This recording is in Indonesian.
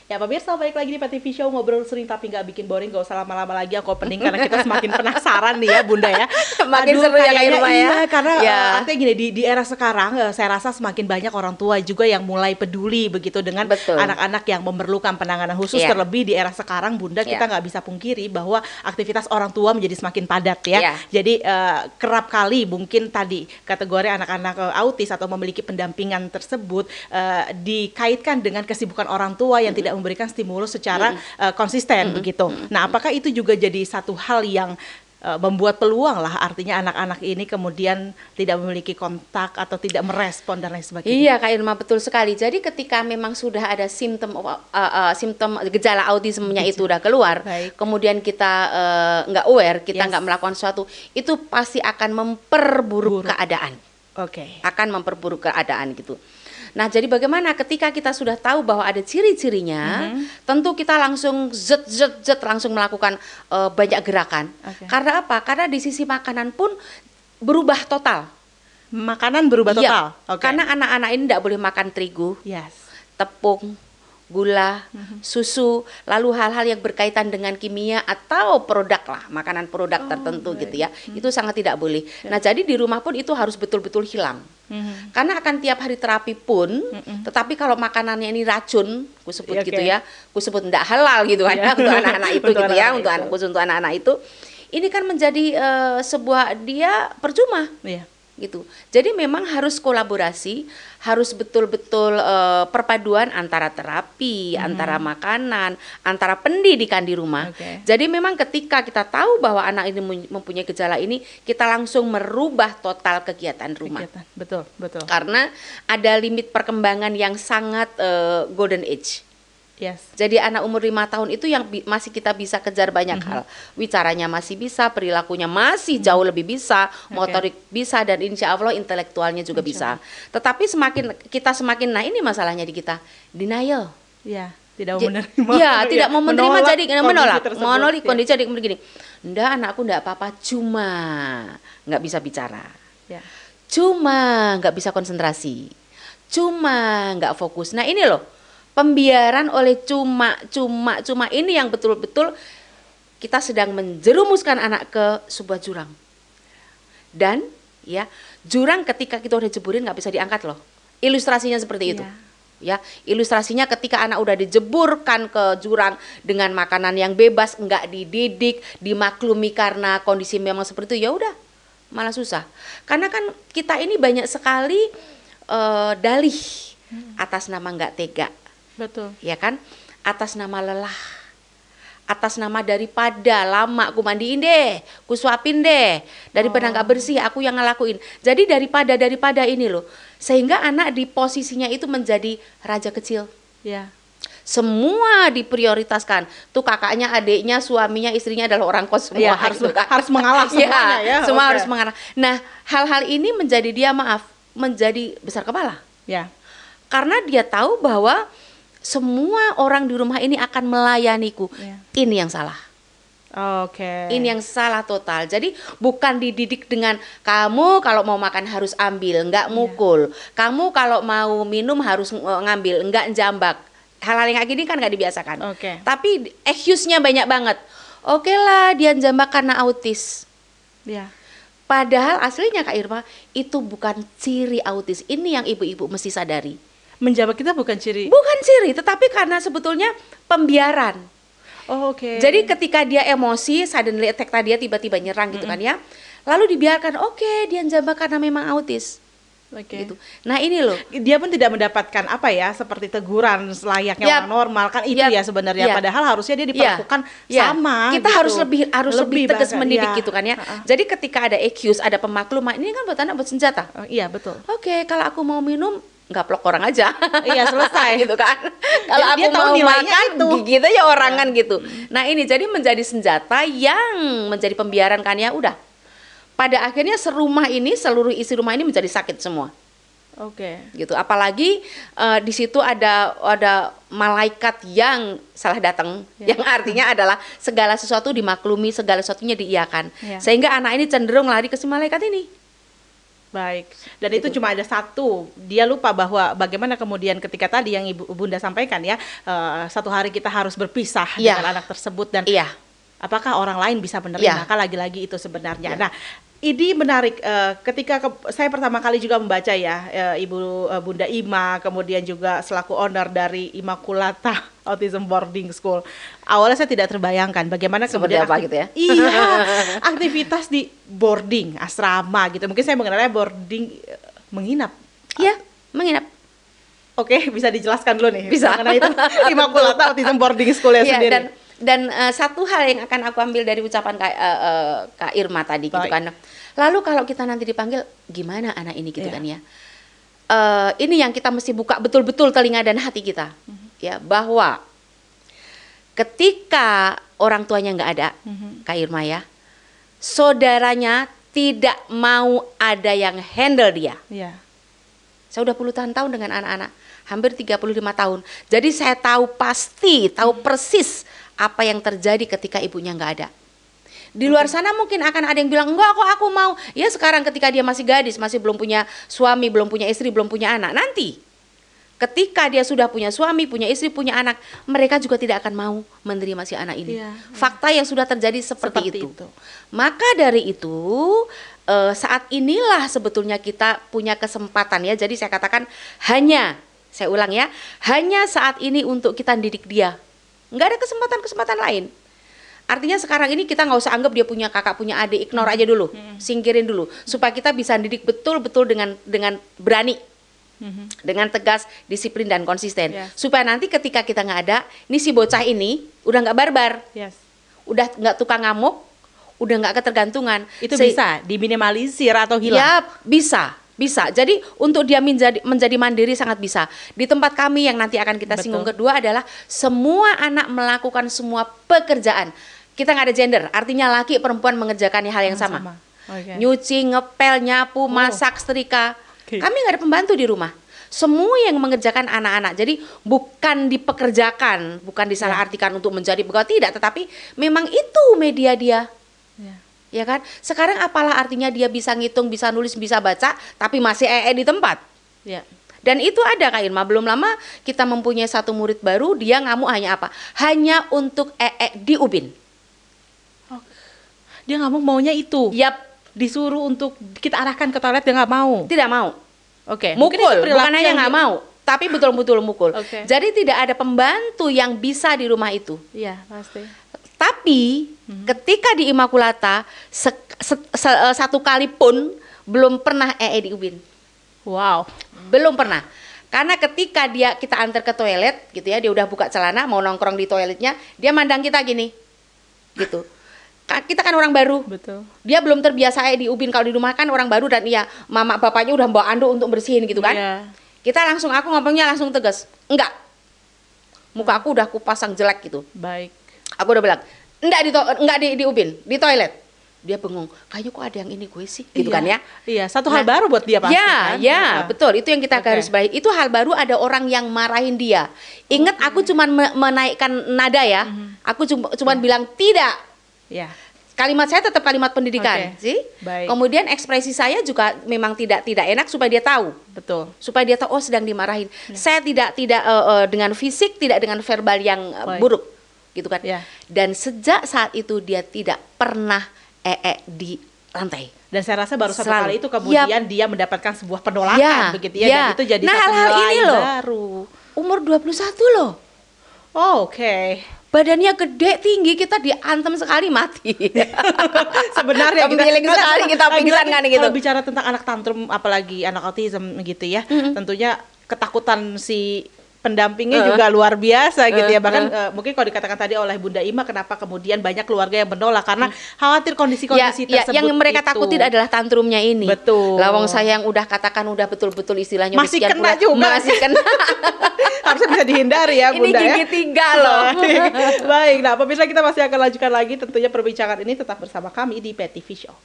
Ya pemirsa, balik lagi di PTV Show, ngobrol sering tapi nggak bikin boring. Gak usah lama-lama lagi aku opening karena kita semakin penasaran nih ya Bunda ya. Makin seru ya Kak Irma ya. Iya, karena Ya. artinya gini, di era sekarang saya rasa semakin banyak orang tua juga yang mulai peduli begitu dengan Betul. anak-anak yang memerlukan penanganan khusus. Iya. Terlebih di era sekarang Bunda, kita nggak bisa pungkiri bahwa aktivitas orang tua menjadi semakin padat ya. Iya. Jadi kerap kali mungkin tadi kategori anak-anak autis atau memiliki pendampingan tersebut dikaitkan dengan kesibukan orang tua yang tidak memberikan stimulus secara konsisten begitu. Nah, apakah itu juga jadi satu hal yang membuat peluang lah, artinya anak-anak ini kemudian tidak memiliki kontak atau tidak merespon dan lain sebagainya? Iya Kak Irma, betul sekali. Jadi ketika memang sudah ada simptom gejala autismenya itu udah keluar, Baik. kemudian kita nggak aware, kita Yes. nggak melakukan sesuatu, itu pasti akan memperburuk keadaan. Oke. Akan memperburuk keadaan gitu. Nah, jadi bagaimana ketika kita sudah tahu bahwa ada ciri-cirinya, tentu kita langsung zet langsung melakukan banyak gerakan. Oke. Karena apa? Karena di sisi makanan pun berubah total. Makanan berubah total. Iya, karena anak-anak ini tidak boleh makan terigu, Yes. tepung, gula, susu, lalu hal-hal yang berkaitan dengan kimia atau produk lah, makanan produk tertentu baik. gitu ya. Itu sangat tidak boleh. Nah, jadi di rumah pun itu harus betul-betul hilang. Karena akan tiap hari terapi pun, tetapi kalau makanannya ini racun, ku sebut Oke. gitu ya, ku sebut tidak halal gitu kan ya, untuk anak-anak itu Untuk gitu ya, anak-anak untuk itu. khusus untuk anak-anak itu. Ini kan menjadi sebuah dia percuma Iya. gitu. Jadi memang harus kolaborasi, harus betul-betul perpaduan antara terapi, antara makanan, antara pendidikan di rumah. Oke. Jadi memang ketika kita tahu bahwa anak ini mempunyai gejala ini, kita langsung merubah total kegiatan rumah. Kegiatan. Betul, betul. Karena ada limit perkembangan yang sangat golden age. Yes. Jadi anak umur 5 tahun itu yang masih kita bisa kejar banyak hal. Wicaranya masih bisa, perilakunya masih jauh lebih bisa, motorik bisa, dan insya Allah intelektualnya juga bisa. Tetapi nah ini masalahnya di kita, denial. Ya, tidak mau menerima. Iya, tidak mau menerima, jadi menolak kondisi kondisi jadi begini. Ndak, anakku ndak apa-apa, cuma nggak bisa bicara. Ya. Cuma nggak bisa konsentrasi. Cuma nggak fokus. Nah, ini loh. Pembiaran oleh cuma ini yang betul-betul kita sedang menjerumuskan anak ke sebuah jurang. Dan ya, jurang ketika kita udah jeburin nggak bisa diangkat loh. Ilustrasinya seperti itu. Ya, ilustrasinya ketika anak udah dijeburkan ke jurang dengan makanan yang bebas, nggak dididik, dimaklumi karena kondisi memang seperti itu, ya udah malah susah. Karena kan kita ini banyak sekali dalih atas nama nggak tega. Betul. Ya kan, atas nama lelah, atas nama daripada lama aku mandiin deh, ku suapin deh, daripada nggak bersih aku yang ngelakuin. Jadi daripada ini loh, sehingga anak di posisinya itu menjadi raja kecil. Ya. Semua diprioritaskan. Tuh kakaknya, adiknya, suaminya, istrinya adalah orang kos semua. Ya, harus gitu kan. harus mengalah semuanya ya. Semua Oke. harus mengalah. Nah, hal-hal ini menjadi dia menjadi besar kepala. Ya. Karena dia tahu bahwa semua orang di rumah ini akan melayaniku. Ya. Ini yang salah. Oke. Ini yang salah total. Jadi bukan dididik dengan kamu kalau mau makan harus ambil, enggak mukul. Kamu kalau mau minum harus ngambil, enggak jambak. Hal-hal yang kayak gini kan enggak dibiasakan. Oke. Tapi excuse-nya banyak banget. Oke lah, dia jambak karena autis. Ya. Padahal aslinya Kak Irma itu bukan ciri autis. Ini yang ibu-ibu mesti sadari. Menjawab kita bukan ciri. Bukan ciri, tetapi karena sebetulnya pembiaran. Oh, oke. Jadi ketika dia emosi, suddenly attack tadi dia tiba-tiba nyerang gitu kan ya. Lalu dibiarkan, oke, dia jambak karena memang autis. Oke. Gitu. Nah, ini loh. Dia pun tidak mendapatkan apa ya, seperti teguran selayaknya orang normal kan itu ya sebenarnya. Padahal harusnya dia diperlakukan sama. Kita gitu. harus lebih tegas bahkan, mendidik gitu kan ya. Jadi ketika ada accuse, ada pemakluman, ini kan buat anak buat senjata. Oh, iya betul. Oke, kalau aku mau minum nggak plok orang aja. Iya, selesai. gitu kan. Kalau aku Dia tahu mau nilainya makan itu. gitu ya orang kan gitu. Nah, ini jadi menjadi senjata yang menjadi pembiaran kan ya udah. Pada akhirnya serumah ini, seluruh isi rumah ini menjadi sakit semua. Oke. Gitu. Apalagi di situ ada malaikat yang salah datang, yang artinya adalah segala sesuatu dimaklumi, segala sesuatunya diiyakan. Sehingga anak ini cenderung lari ke si malaikat ini. Baik. Dan itu Gitu. cuma ada satu. Dia lupa bahwa bagaimana kemudian ketika tadi yang Ibu Bunda sampaikan ya, satu hari kita harus berpisah Iya. dengan anak tersebut dan Iya. apakah orang lain bisa menerima? Iya. Maka lagi-lagi itu sebenarnya. Iya. Nah, ini menarik ketika saya pertama kali juga membaca ya, Ibu Bunda Ima, kemudian juga selaku owner dari Immaculata Autism Boarding School. Awalnya saya tidak terbayangkan bagaimana Seperti kemudian apa gitu ya? Iya, aktivitas di boarding, asrama gitu. Mungkin saya mengenalnya boarding menginap. Iya, menginap. Oke, bisa dijelaskan dulu nih Bisa. mengenai itu Immaculata Autism Boarding School Iya, sendiri. dan satu hal yang akan aku ambil dari ucapan Kak Irma tadi gitu Baik. kan. Lalu kalau kita nanti dipanggil gimana anak ini gitu Iya. kan ya. Ini yang kita mesti buka betul-betul telinga dan hati kita. Ya, bahwa ketika orang tuanya nggak ada, Kak Irma ya, saudaranya tidak mau ada yang handle dia. Iya. Saya udah puluhan tahun dengan anak-anak, hampir 35 tahun. Jadi saya tahu pasti, tahu persis apa yang terjadi ketika ibunya nggak ada. Di luar sana mungkin akan ada yang bilang, enggak kok aku mau. Ya sekarang ketika dia masih gadis, masih belum punya suami, belum punya istri, belum punya anak. Nanti ketika dia sudah punya suami, punya istri, punya anak, mereka juga tidak akan mau menerima si anak ini. Iya. Fakta yang sudah terjadi seperti Seperti itu. itu. Maka dari itu saat inilah sebetulnya kita punya kesempatan ya. Jadi saya katakan saya ulang ya, hanya saat ini untuk kita didik dia. Nggak ada kesempatan-kesempatan lain. Artinya sekarang ini kita nggak usah anggap dia punya kakak, punya adik, ignore aja dulu, singkirin dulu, supaya kita bisa didik betul-betul dengan berani, dengan tegas, disiplin dan konsisten. Yes. Supaya nanti ketika kita nggak ada, ini si bocah ini udah nggak barbar, Yes. udah nggak tukang ngamuk, udah nggak ketergantungan. Itu bisa diminimalisir atau hilang. Ya, bisa. Jadi untuk dia menjadi mandiri sangat bisa. Di tempat kami yang nanti akan kita Betul. singgung kedua adalah semua anak melakukan semua pekerjaan. Kita nggak ada gender, artinya laki perempuan mengerjakan hal yang sama. Oke. Nyuci, ngepel, nyapu, masak, setrika. Oke. Kami nggak ada pembantu di rumah. Semua yang mengerjakan anak-anak. Jadi bukan dipekerjakan, bukan disalahartikan untuk menjadi pegawai, tidak. Tetapi memang itu media dia. Ya. Ya kan? Sekarang apalah artinya dia bisa ngitung, bisa nulis, bisa baca, tapi masih di tempat. Ya. Dan itu ada Kak Irma, belum lama kita mempunyai satu murid baru, dia ngamuk hanya apa? Hanya untuk di ubin. Dia nggak maunya itu. Yap, Disuruh untuk kita arahkan ke toilet dia nggak mau. tidak mau. Oke. Mungkin Mukul, itu perilaku bukan hanya yang nggak mau, tapi betul-betul mukul. Oke. Jadi tidak ada pembantu yang bisa di rumah itu. Iya, pasti. Tapi ketika di Immaculata satu kali pun belum pernah di ubin. Wow. Belum pernah. Karena ketika kita antar ke toilet gitu ya, dia udah buka celana mau nongkrong di toiletnya, dia mandang kita gini. Gitu. Kita kan orang baru. Betul. Dia belum terbiasa di ubin, kalau di rumah kan orang baru dan iya mama bapaknya udah bawa anduk untuk bersihin gitu kan. Iya. Kita langsung, aku ngomongnya langsung tegas. Enggak. Muka aku udah aku pasang jelek gitu. Baik. Aku udah bilang, enggak di ubin, di toilet. Dia bengong, kayaknya kok ada yang ini gue sih, gitu Iya. kan ya. Iya, satu hal baru buat dia pasti kan. Ya, betul. Itu yang kita Oke. garis bawahi. Itu hal baru, ada orang yang marahin dia. Ingat, aku cuman menaikkan nada ya. Aku cuman bilang tidak. Iya. Kalimat saya tetap kalimat pendidikan, Oke. sih. Baik. Kemudian ekspresi saya juga memang tidak enak supaya dia tahu. Betul. Supaya dia tahu, oh sedang dimarahin. Saya tidak dengan fisik, tidak dengan verbal yang Baik. buruk, gitu kan. Ya. Dan sejak saat itu dia tidak pernah di lantai. Dan saya rasa baru satu Selalu. kali itu kemudian dia mendapatkan sebuah penolakan Ya, begitu ya. ya. Dan itu jadi Nah, satu hal-hal nilai ini loh. baru. Umur 21 loh. Oh, oke. Badannya gede, tinggi, kita diantem sekali mati. Sebenarnya Kepiling sekali kita pingsan kan gitu. Kalau bicara tentang anak tantrum apalagi anak autism gitu ya, tentunya ketakutan si pendampingnya juga luar biasa gitu ya. Bahkan mungkin kalau dikatakan tadi oleh Bunda Ima, kenapa kemudian banyak keluarga yang menolak karena khawatir kondisi-kondisi tersebut. Yang mereka itu. takutin adalah tantrumnya ini. Betul. Lawang saya yang udah katakan udah betul-betul istilahnya udah Masih sekian kena bulan, juga. masih kena. Harusnya bisa dihindari ya Ini Bunda ya. gigi 3 loh. Baik, nah pemirsa kita masih akan lanjutkan lagi tentunya perbincangan ini tetap bersama kami di PTV Show.